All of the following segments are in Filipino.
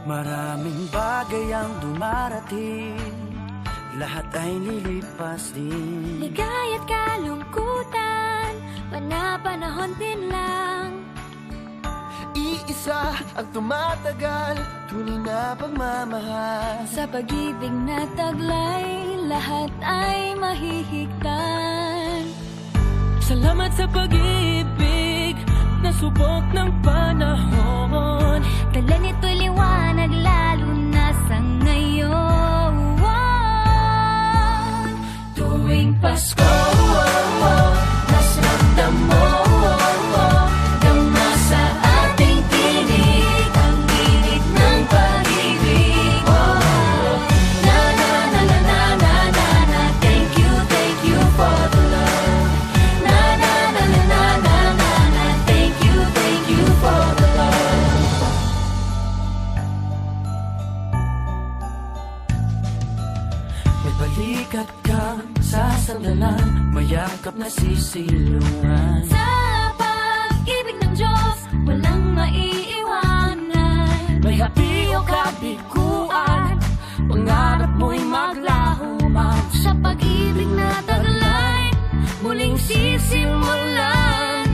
Maraming bagay ang dumarating, lahat ay lilipas din. Ligaya't kalungkutan, panapanahon din lang. Iisa ang tumatagal, tunay na pagmamahal. Sa pag-ibig na taglay, lahat ay mahihigtan. Salamat sa pag-ibig na subok ng panahon. Dala nito'y liwanag lalo na sa ngayon. Tuwing Pasko, mas ramdam mo, dama sa ating tinig ang init ng pag-ibig. Na na na na na na na na, thank you for the love. Na na na na na na na na, thank you for the love. May balikat kang sasandalan, mayakap na sisilungan. Sa pag-ibig ng Diyos, walang maiiwanan. May hapi o kabiguan, pangarap mo'y maglaho man. Sa pag-ibig na taglay, muling sisimulan.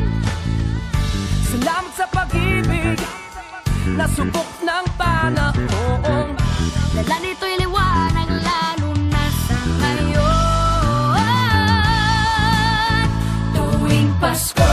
Salamat sa pag-ibig na subok ng panahon. Dala nito'y liwanag lalo na sa ngayon. Tuwing Pasko,